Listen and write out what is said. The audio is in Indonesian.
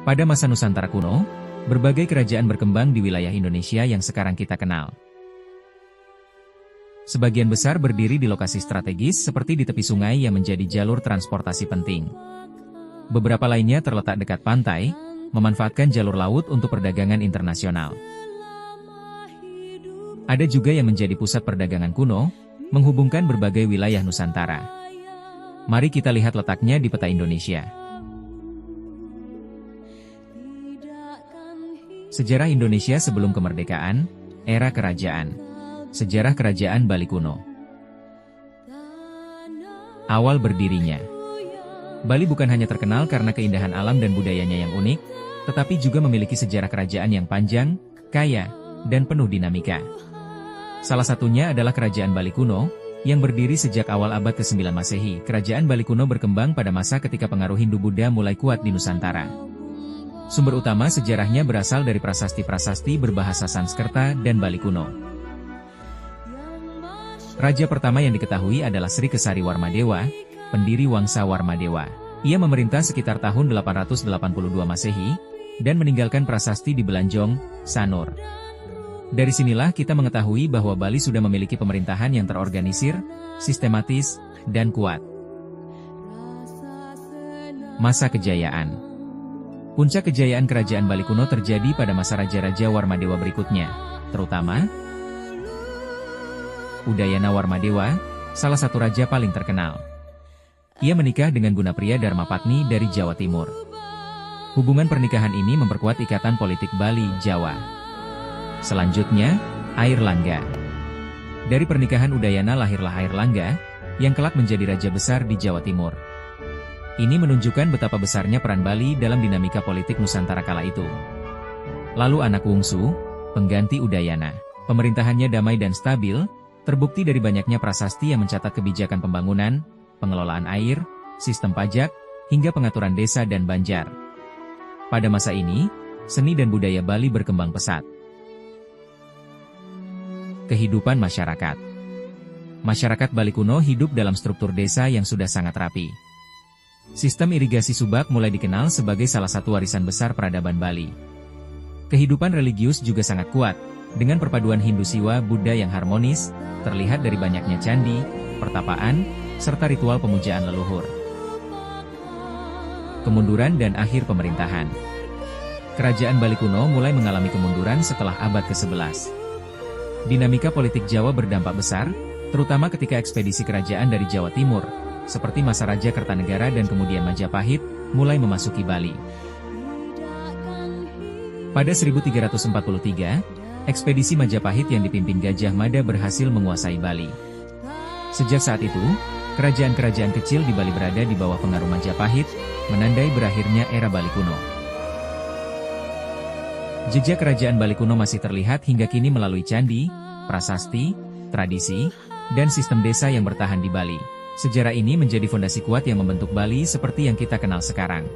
Pada masa Nusantara kuno, berbagai kerajaan berkembang di wilayah Indonesia yang sekarang kita kenal. Sebagian besar berdiri di lokasi strategis seperti di tepi sungai yang menjadi jalur transportasi penting. Beberapa lainnya terletak dekat pantai, memanfaatkan jalur laut untuk perdagangan internasional. Ada juga yang menjadi pusat perdagangan kuno, menghubungkan berbagai wilayah Nusantara. Mari kita lihat letaknya di peta Indonesia. Sejarah Indonesia sebelum kemerdekaan, era kerajaan. Sejarah Kerajaan Bali kuno. Awal berdirinya. Bali bukan hanya terkenal karena keindahan alam dan budayanya yang unik, tetapi juga memiliki sejarah kerajaan yang panjang, kaya, dan penuh dinamika. Salah satunya adalah Kerajaan Bali kuno, yang berdiri sejak awal abad ke-9 Masehi. Kerajaan Bali kuno berkembang pada masa ketika pengaruh Hindu-Buddha mulai kuat di Nusantara. Sumber utama sejarahnya berasal dari prasasti-prasasti berbahasa Sanskerta dan Bali kuno. Raja pertama yang diketahui adalah Sri Kesari Warmadewa, pendiri Wangsa Warmadewa. Ia memerintah sekitar tahun 882 Masehi, dan meninggalkan prasasti di Belanjong, Sanur. Dari sinilah kita mengetahui bahwa Bali sudah memiliki pemerintahan yang terorganisir, sistematis, dan kuat. Masa kejayaan. Puncak kejayaan Kerajaan Bali kuno terjadi pada masa Raja-Raja Warmadewa berikutnya, terutama Udayana Warmadewa, salah satu raja paling terkenal. Ia menikah dengan Gunapria Dharmapatni dari Jawa Timur. Hubungan pernikahan ini memperkuat ikatan politik Bali, Jawa. Selanjutnya, Airlangga. Dari pernikahan Udayana lahirlah Airlangga, yang kelak menjadi raja besar di Jawa Timur. Ini menunjukkan betapa besarnya peran Bali dalam dinamika politik Nusantara kala itu. Lalu anak Wungsu, pengganti Udayana. Pemerintahannya damai dan stabil, terbukti dari banyaknya prasasti yang mencatat kebijakan pembangunan, pengelolaan air, sistem pajak, hingga pengaturan desa dan banjar. Pada masa ini, seni dan budaya Bali berkembang pesat. Kehidupan masyarakat. Masyarakat Bali kuno hidup dalam struktur desa yang sudah sangat rapi. Sistem irigasi subak mulai dikenal sebagai salah satu warisan besar peradaban Bali. Kehidupan religius juga sangat kuat, dengan perpaduan Hindu Siwa Buddha yang harmonis, terlihat dari banyaknya candi, pertapaan, serta ritual pemujaan leluhur. Kemunduran dan akhir pemerintahan. Kerajaan Bali kuno mulai mengalami kemunduran setelah abad ke-11. Dinamika politik Jawa berdampak besar, terutama ketika ekspedisi kerajaan dari Jawa Timur, seperti masa Raja Kertanegara dan kemudian Majapahit, mulai memasuki Bali. Pada 1343, ekspedisi Majapahit yang dipimpin Gajah Mada berhasil menguasai Bali. Sejak saat itu, kerajaan-kerajaan kecil di Bali berada di bawah pengaruh Majapahit, menandai berakhirnya era Bali kuno. Jejak kerajaan Bali kuno masih terlihat hingga kini melalui candi, prasasti, tradisi, dan sistem desa yang bertahan di Bali. Sejarah ini menjadi fondasi kuat yang membentuk Bali seperti yang kita kenal sekarang.